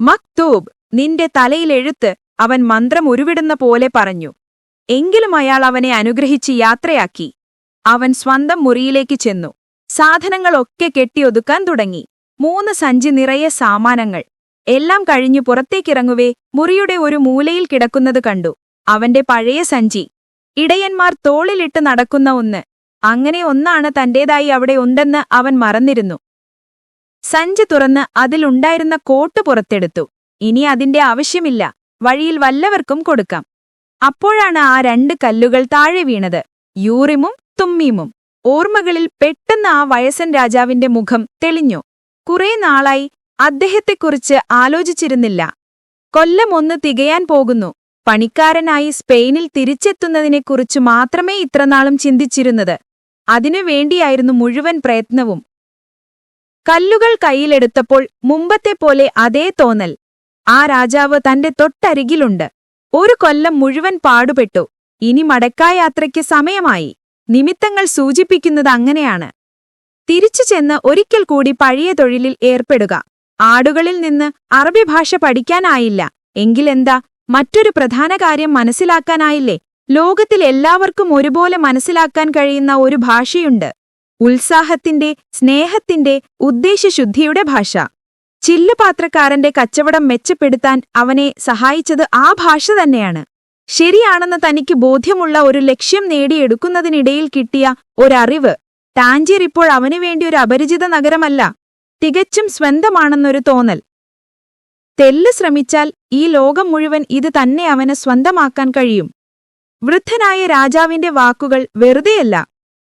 "മക്തൂബ്, നിന്റെ തലയിലെഴുത്ത്," അവൻ മന്ത്രം ഉരുവിടുന്ന പോലെ പറഞ്ഞു. എങ്കിലും അയാൾ അവനെ അനുഗ്രഹിച്ച് യാത്രയാക്കി. അവൻ സ്വന്തം മുറിയിലേക്ക് ചെന്നു. സാധനങ്ങളൊക്കെ കെട്ടിയൊതുക്കാൻ തുടങ്ങി. 3 സഞ്ചി നിറയെ സാമാനങ്ങൾ. എല്ലാം കഴിഞ്ഞു പുറത്തേക്കിറങ്ങുവേ മുറിയുടെ ഒരു മൂലയിൽ കിടക്കുന്നത് കണ്ടു. അവന്റെ പഴയ സഞ്ചി. ഇടയന്മാർ തോളിലിട്ട് നടക്കുന്ന ഒന്ന്. അങ്ങനെ ഒന്നാണ് തന്റേതായി അവിടെ ഉണ്ടെന്ന് അവൻ മറന്നിരുന്നു. സഞ്ചി തുറന്ന് അതിലുണ്ടായിരുന്ന കോട്ട് പുറത്തെടുത്തു. ഇനി അതിന്റെ ആവശ്യമില്ല. വഴിയിൽ വല്ലവർക്കും കൊടുക്കാം. അപ്പോഴാണ് ആ 2 കല്ലുകൾ താഴെ വീണത്. യൂറിമും തുമ്മീമും. ഓർമ്മകളിൽ പെട്ടെന്ന് ആ വയസ്സൻ രാജാവിന്റെ മുഖം തെളിഞ്ഞു. കുറേ നാളായി അദ്ദേഹത്തെക്കുറിച്ച് ആലോചിച്ചിരുന്നില്ല. കൊല്ലം 1 തികയാൻ പോകുന്നു. പണിക്കാരനായി സ്പെയിനിൽ തിരിച്ചെത്തുന്നതിനെക്കുറിച്ച് മാത്രമേ ഇത്രനാളും ചിന്തിച്ചിരുന്നത്. അതിനുവേണ്ടിയായിരുന്നു മുഴുവൻ പ്രയത്നവും. കല്ലുകൾ കയ്യിലെടുത്തപ്പോൾ മുമ്പത്തെപ്പോലെ അതേ തോന്നൽ. ആ രാജാവ് തന്റെ തൊട്ടരികിലുണ്ട്. 1 കൊല്ലം മുഴുവൻ പാടുപെട്ടു. ഇനി മടക്കായാത്രയ്ക്ക് സമയമായി. നിമിത്തങ്ങൾ സൂചിപ്പിക്കുന്നത് അങ്ങനെയാണ്. തിരിച്ചു ചെന്ന് ഒരിക്കൽ കൂടി പഴയ തൊഴിലിൽ ഏർപ്പെടുക. ആടുകളിൽ നിന്ന് അറബി ഭാഷ പഠിക്കാനായില്ല. എങ്കിലെന്താ, മറ്റൊരു പ്രധാന കാര്യം മനസ്സിലാക്കാനായില്ലേ? ലോകത്തിൽ എല്ലാവർക്കും ഒരുപോലെ മനസ്സിലാക്കാൻ കഴിയുന്ന ഒരു ഭാഷയുണ്ട്. ഉത്സാഹത്തിന്റെ, സ്നേഹത്തിന്റെ, ഉദ്ദേശ്യശുദ്ധിയുടെ ഭാഷ. ചില്ലുപാത്രക്കാരന്റെ കച്ചവടം മെച്ചപ്പെടുത്താൻ അവനെ സഹായിച്ചത് ആ ഭാഷ തന്നെയാണ്. ശരിയാണെന്ന് തനിക്ക് ബോധ്യമുള്ള ഒരു ലക്ഷ്യം നേടിയെടുക്കുന്നതിനിടയിൽ കിട്ടിയ ഒരറിവ്. ടാഞ്ചിർ ഇപ്പോൾ അവനുവേണ്ടി ഒരു അപരിചിത നഗരമല്ല, തികച്ചും സ്വന്തമാണെന്നൊരു തോന്നൽ. തെല്ല് ശ്രമിച്ചാൽ ഈ ലോകം മുഴുവൻ ഇത് തന്നെ അവന് സ്വന്തമാക്കാൻ കഴിയും. വൃദ്ധനായ രാജാവിന്റെ വാക്കുകൾ വെറുതെയല്ല.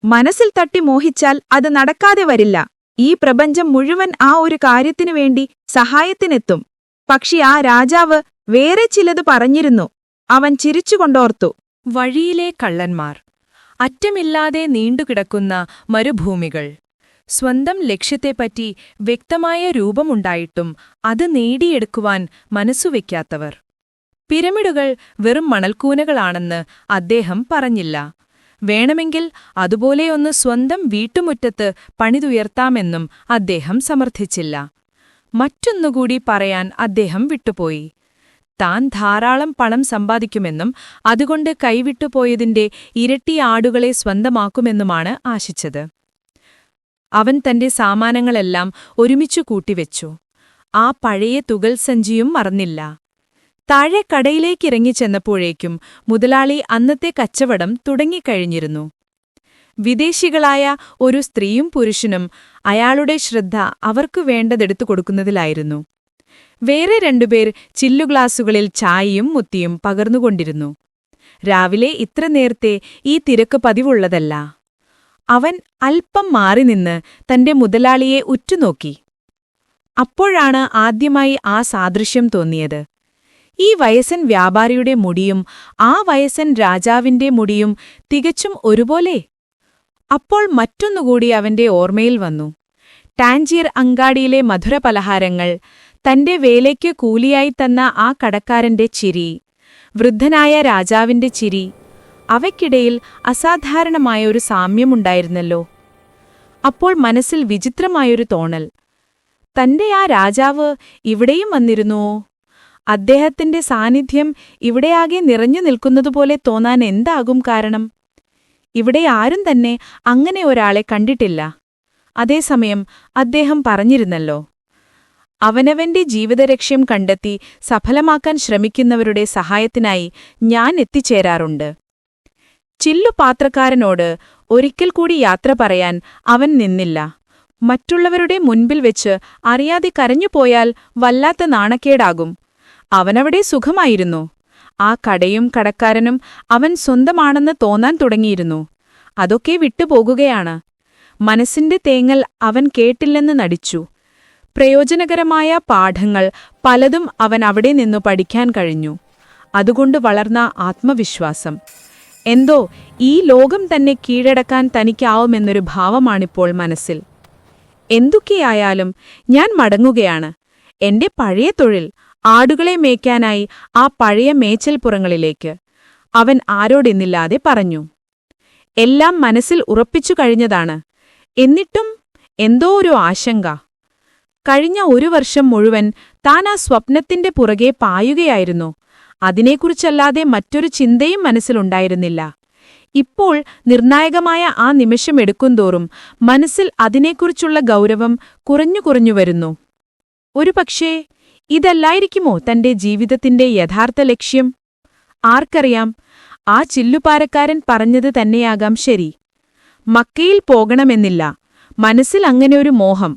മനസ്സിൽ തട്ടി മോഹിച്ചാൽ അത് നടക്കാതെ വരില്ല. ഈ പ്രപഞ്ചം മുഴുവൻ ആ ഒരു കാര്യത്തിനുവേണ്ടി സഹായത്തിനെത്തും. പക്ഷേ ആ രാജാവ് വേറെ ചിലത് പറഞ്ഞിരുന്നു. അവൻ ചിരിച്ചുകൊണ്ടോർത്തു. വഴിയിലെ കള്ളന്മാർ. അറ്റമില്ലാതെ നീണ്ടുകിടക്കുന്ന മരുഭൂമികൾ. സ്വന്തം ലക്ഷ്യത്തെപ്പറ്റി വ്യക്തമായ രൂപമുണ്ടായിട്ടും അത് നേടിയെടുക്കുവാൻ മനസ്സുവെക്കാത്തവർ. പിരമിഡുകൾ വെറും മണൽക്കൂനകളാണെന്ന് അദ്ദേഹം പറഞ്ഞില്ല. വേണമെങ്കിൽ അതുപോലെയൊന്ന് സ്വന്തം വീട്ടുമുറ്റത്ത് പണിതുയർത്താമെന്നും അദ്ദേഹം സമർത്ഥിച്ചില്ല. മറ്റൊന്നുകൂടി പറയാൻ അദ്ദേഹം വിട്ടുപോയി. താൻ ധാരാളം പണം സമ്പാദിക്കുമെന്നും അതുകൊണ്ട് കൈവിട്ടുപോയതിന്റെ ഇരട്ടി ആടുകളെ സ്വന്തമാക്കുമെന്നുമാണ് ആശിച്ചത്. അവൻ തന്റെ സാമാനങ്ങളെല്ലാം ഒരുമിച്ചു കൂട്ടിവെച്ചു. ആ പഴയ തുകൽസഞ്ചിയും മറന്നില്ല. താഴെ കടയിലേക്കിറങ്ങിച്ചെന്നപ്പോഴേക്കും മുതലാളി അന്നത്തെ കച്ചവടം തുടങ്ങിക്കഴിഞ്ഞിരുന്നു. വിദേശികളായ ഒരു സ്ത്രീയും പുരുഷനും അയാളുടെ ശ്രദ്ധ അവർക്കു വേണ്ടതെടുത്തു കൊടുക്കുന്നതിലായിരുന്നു. വേറെ രണ്ടുപേർ ചില്ലുഗ്ലാസുകളിൽ ചായയും മുത്തിയും പകർന്നുകൊണ്ടിരുന്നു. രാവിലെ ഇത്ര നേരത്തെ ഈ തിരക്ക് പതിവുള്ളതല്ല. അവൻ അല്പം മാറിനിന്ന് തന്റെ മുതലാളിയെ ഉറ്റുനോക്കി. അപ്പോഴാണ് ആദ്യമായി ആ സാദൃശ്യം തോന്നിയത്. ഈ വയസ്സൻ വ്യാപാരിയുടെ മുടിയും ആ വയസ്സൻ രാജാവിന്റെ മുടിയും തികച്ചും ഒരുപോലെ. അപ്പോൾ മറ്റൊന്നുകൂടി അവന്റെ ഓർമ്മയിൽ വന്നു. ടാഞ്ചീർ അങ്ങാടിയിലെ മധുരപലഹാരങ്ങൾ, തന്റെ വേലയ്ക്ക് കൂലിയായി തന്ന ആ കടക്കാരന്റെ ചിരി, വൃദ്ധനായ രാജാവിന്റെ ചിരി, അവയ്ക്കിടയിൽ അസാധാരണമായൊരു സാമ്യമുണ്ടായിരുന്നല്ലോ. അപ്പോൾ മനസ്സിൽ വിചിത്രമായൊരു തോന്നൽ. തന്റെ ആ രാജാവ് ഇവിടെയും വന്നിരുന്നുവോ? അദ്ദേഹത്തിന്റെ സാന്നിധ്യം ഇവിടെയാകെ നിറഞ്ഞു നിൽക്കുന്നതുപോലെ തോന്നാൻ എന്താകും കാരണം? ഇവിടെ ആരും തന്നെ അങ്ങനെ ഒരാളെ കണ്ടിട്ടില്ല. അതേസമയം അദ്ദേഹം പറഞ്ഞിരുന്നല്ലോ, അവനവന്റെ ജീവിതലക്ഷ്യം കണ്ടെത്തി സഫലമാക്കാൻ ശ്രമിക്കുന്നവരുടെ സഹായത്തിനായി ഞാൻ എത്തിച്ചേരാറുണ്ട്. ചില്ലുപാത്രക്കാരനോട് ഒരിക്കൽ കൂടി യാത്ര പറയാൻ അവൻ നിന്നില്ല. മറ്റുള്ളവരുടെ മുൻപിൽ വെച്ച് അറിയാതെ കരഞ്ഞുപോയാൽ വല്ലാത്ത നാണക്കേടാകും. അവനവിടെ സുഖമായിരുന്നു. ആ കടയും കടക്കാരനും അവൻ സ്വന്തമാണെന്ന് തോന്നാൻ തുടങ്ങിയിരുന്നു. അതൊക്കെ വിട്ടുപോകുകയാണ്. മനസ്സിന്റെ തേങ്ങൽ അവൻ കേട്ടില്ലെന്ന് നടിച്ചു. പ്രയോജനകരമായ പാഠങ്ങൾ പലതും അവൻ അവിടെ നിന്നു പഠിക്കാൻ കഴിഞ്ഞു. അതുകൊണ്ട് വളർന്ന ആത്മവിശ്വാസം. എന്തോ ഈ ലോകം തന്നെ കീഴടക്കാൻ തനിക്കാവുമെന്നൊരു ഭാവമാണിപ്പോൾ മനസ്സിൽ. എന്തൊക്കെയായാലും ഞാൻ മടങ്ങുകയാണ്. എന്റെ പഴയ തൊഴിൽ, ആടുകളെ മേയ്ക്കാനായി ആ പഴയ മേച്ചൽപ്പുറങ്ങളിലേക്ക്, അവൻ ആരോടെന്നില്ലാതെ പറഞ്ഞു. എല്ലാം മനസ്സിൽ ഉറപ്പിച്ചു കഴിഞ്ഞതാണ്. എന്നിട്ടും എന്തോ ഒരു ആശങ്ക. കഴിഞ്ഞ ഒരു വർഷം മുഴുവൻ താൻ ആ സ്വപ്നത്തിന്റെ പുറകെ പായുകയായിരുന്നു. അതിനെക്കുറിച്ചല്ലാതെ മറ്റൊരു ചിന്തയും മനസ്സിലുണ്ടായിരുന്നില്ല. ഇപ്പോൾ നിർണായകമായ ആ നിമിഷം എടുക്കുന്തോറും മനസ്സിൽ അതിനെക്കുറിച്ചുള്ള ഗൗരവം കുറഞ്ഞു വരുന്നു. ഒരുപക്ഷേ ഇതല്ലായിരിക്കുമോ തന്റെ ജീവിതത്തിന്റെ യഥാർത്ഥ ലക്ഷ്യം? ആർക്കറിയാം, ആ ചില്ലുപാരക്കാരൻ പറഞ്ഞത് തന്നെയാകാം ശരി. മക്കയിൽ പോകണമെന്നില്ല, മനസ്സിൽ അങ്ങനെയൊരു മോഹം,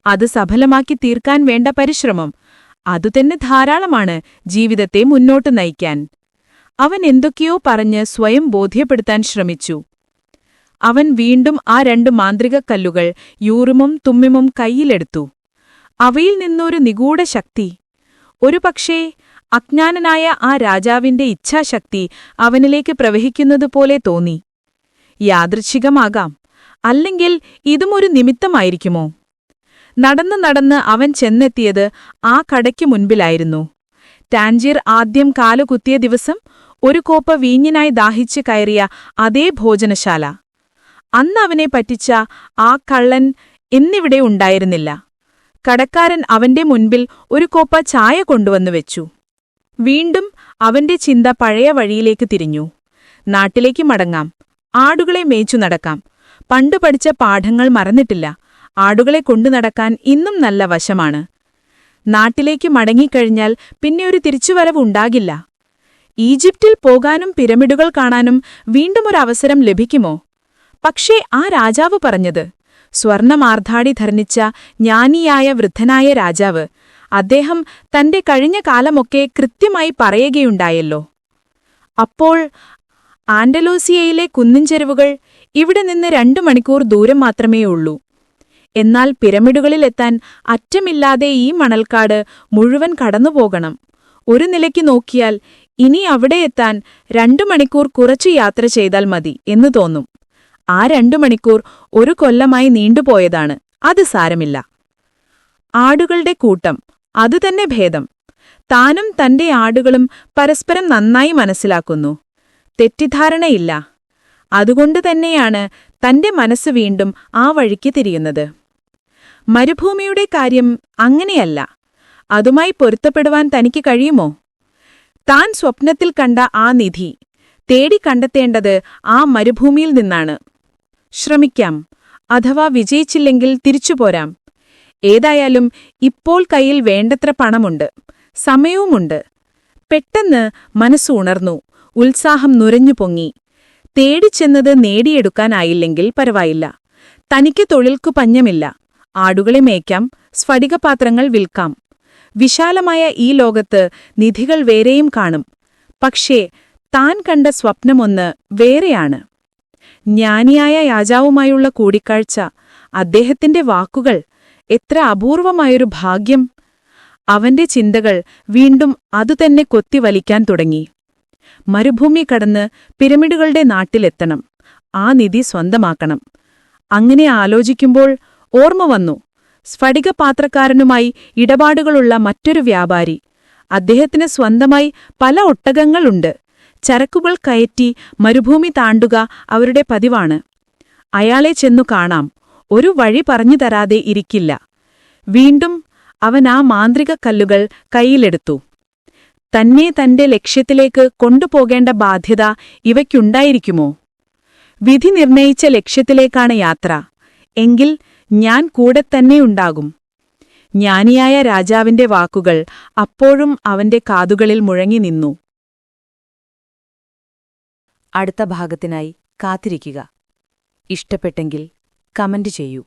അത് സഫലമാക്കി തീർക്കാൻ വേണ്ട പരിശ്രമം, അതുതന്നെ ധാരാളമാണ് ജീവിതത്തെ മുന്നോട്ട് നയിക്കാൻ. അവൻ എന്തൊക്കെയോ പറഞ്ഞ് സ്വയം ബോധ്യപ്പെടുത്താൻ ശ്രമിച്ചു. അവൻ വീണ്ടും ആ 2 മാന്ത്രികക്കല്ലുകൾ യൂറിമും തുമ്മിമും കൈയിലെടുത്തു. അവയിൽ നിന്നൊരു നിഗൂഢ ശക്തി, ഒരുപക്ഷേ അജ്ഞാനനായ ആ രാജാവിന്റെ ഇച്ഛാശക്തി അവനിലേക്ക് പ്രവഹിക്കുന്നതുപോലെ തോന്നി. യാദൃച്ഛികമാകാം, അല്ലെങ്കിൽ ഇതുമൊരു നിമിത്തമായിരിക്കുമോ? നടന്ന് അവൻ ചെന്നെത്തിയത് ആ കടയ്ക്കു മുൻപിലായിരുന്നു. ടാഞ്ചീർ ആദ്യം കാലുകുത്തിയ ദിവസം ഒരു കോപ്പ വീഞ്ഞിനായി ദാഹിച്ച് കയറിയ അതേ ഭോജനശാല. അന്ന് അവനെ പറ്റിച്ച ആ കള്ളൻ ഇന്നിവിടെ ഉണ്ടായിരുന്നില്ല. കടക്കാരൻ അവന്റെ മുൻപിൽ ഒരു കോപ്പ ചായ കൊണ്ടുവന്നു വെച്ചു. വീണ്ടും അവന്റെ ചിന്ത പഴയ വഴിയിലേക്ക് തിരിഞ്ഞു. നാട്ടിലേക്ക് മടങ്ങാം, ആടുകളെ മേച്ചു നടക്കാം. പണ്ടു പഠിച്ച പാഠങ്ങൾ മറന്നിട്ടില്ല. ആടുകളെ കൊണ്ടു നടക്കാൻ ഇന്നും നല്ല വശമാണ്. നാട്ടിലേക്ക് മടങ്ങിക്കഴിഞ്ഞാൽ പിന്നെ ഒരു തിരിച്ചുവരവുണ്ടാകില്ല. ഈജിപ്തിൽ പോകാനും പിരമിഡുകൾ കാണാനും വീണ്ടുമൊരവസരം ലഭിക്കുമോ? പക്ഷേ ആ രാജാവ് പറഞ്ഞത്, സ്വർണമാർദ്ധാടി ധർണിച്ച ജ്ഞാനിയായ വൃദ്ധനായ രാജാവ്, അദ്ദേഹം തന്റെ കഴിഞ്ഞ കാലമൊക്കെ കൃത്യമായി പറയുകയുണ്ടായല്ലോ. അപ്പോൾ ആൻഡലൂസിയയിലെ കുന്നിൻചെരുവുകൾ ഇവിടെ നിന്ന് 2 മണിക്കൂർ ദൂരം മാത്രമേ ഉള്ളൂ. എന്നാൽ പിരമിഡുകളിലെത്താൻ അറ്റമില്ലാതെ ഈ മണൽക്കാട് മുഴുവൻ കടന്നുപോകണം. ഒരു നിലയ്ക്ക് നോക്കിയാൽ ഇനി അവിടെ എത്താൻ 2 മണിക്കൂർ കുറച്ചു യാത്ര ചെയ്താൽ മതി എന്ന് തോന്നും. ആ 2 മണിക്കൂർ ഒരു കൊല്ലമായി നീണ്ടുപോയതാണ്. അത് സാരമില്ല. ആടുകളുടെ കൂട്ടം, അതുതന്നെ ഭേദം. താനും തന്റെ ആടുകളും പരസ്പരം നന്നായി മനസ്സിലാക്കുന്നു. തെറ്റിദ്ധാരണയില്ല. അതുകൊണ്ട് തന്നെയാണ് തന്റെ മനസ്സ് വീണ്ടും ആ വഴിക്ക് തിരിയുന്നത്. മരുഭൂമിയുടെ കാര്യം അങ്ങനെയല്ല. അതുമായി പൊരുത്തപ്പെടുവാൻ തനിക്ക് കഴിയുമോ? താൻ സ്വപ്നത്തിൽ കണ്ട ആ നിധി തേടിക്കണ്ടെത്തേണ്ടത് ആ മരുഭൂമിയിൽ നിന്നാണ്. ശ്രമിക്കാം, അഥവാ വിജയിച്ചില്ലെങ്കിൽ തിരിച്ചുപോരാം. ഏതായാലും ഇപ്പോൾ കയ്യിൽ വേണ്ടത്ര പണമുണ്ട്, സമയവുമുണ്ട്. പെട്ടെന്ന് മനസ്സ് ഉണർന്നു, ഉത്സാഹം നുരഞ്ഞു പൊങ്ങി. തേടിച്ചെന്നത് നേടിയെടുക്കാനായില്ലെങ്കിൽ പരവായില്ല. തനിക്ക് തൊഴിൽക്കു പഞ്ഞമില്ല. ആടുകളെ മേയ്ക്കാം, സ്ഫടികപാത്രങ്ങൾ വിൽക്കാം. വിശാലമായ ഈ ലോകത്ത് നിധികൾ വേറെയും കാണും. പക്ഷേ താൻ കണ്ട സ്വപ്നമൊന്ന് വേറെയാണ്. ജ്ഞാനിയായ രാജാവുമായുള്ള കൂടിക്കാഴ്ച, അദ്ദേഹത്തിന്റെ വാക്കുകൾ, എത്ര അപൂർവമായൊരു ഭാഗ്യം! അവന്റെ ചിന്തകൾ വീണ്ടും അതുതന്നെ കൊത്തിവലിക്കാൻ തുടങ്ങി. മരുഭൂമി കടന്ന് പിരമിഡുകളുടെ നാട്ടിലെത്തണം, ആ നിധി സ്വന്തമാക്കണം. അങ്ങനെ ആലോചിക്കുമ്പോൾ ഓർമ്മ വന്നു, സ്ഫടികപാത്രക്കാരനുമായി ഇടപാടുകളുള്ള മറ്റൊരു വ്യാപാരി. അദ്ദേഹത്തിന് സ്വന്തമായി പല ഒട്ടകങ്ങളുണ്ട്. ചരക്കുകൾ കയറ്റി മരുഭൂമി താണ്ടുക അവരുടെ പതിവാണ്. അയാളെ ചെന്നു കാണാം, ഒരു വഴി പറഞ്ഞു തരാതെ ഇരിക്കില്ല. വീണ്ടും അവൻ ആ മാന്ത്രിക കല്ലുകൾ കൈയിലെടുത്തു. തന്നെ തന്റെ ലക്ഷ്യത്തിലേക്ക് കൊണ്ടുപോകേണ്ട ബാധ്യത ഇവയ്ക്കുണ്ടായിരിക്കുമോ? വിധി നിർണയിച്ച ലക്ഷ്യത്തിലേക്കാണ് യാത്ര. എങ്കിൽ ഞാൻ കൂടെ തന്നെയുണ്ടാകും. ജ്ഞാനിയായ രാജാവിന്റെ വാക്കുകൾ അപ്പോഴും അവന്റെ കാതുകളിൽ മുഴങ്ങി നിന്നു. അടുത്ത ഭാഗത്തിനായി കാത്തിരിക്കുക. ഇഷ്ടപ്പെട്ടെങ്കിൽ കമന്റ് ചെയ്യൂ.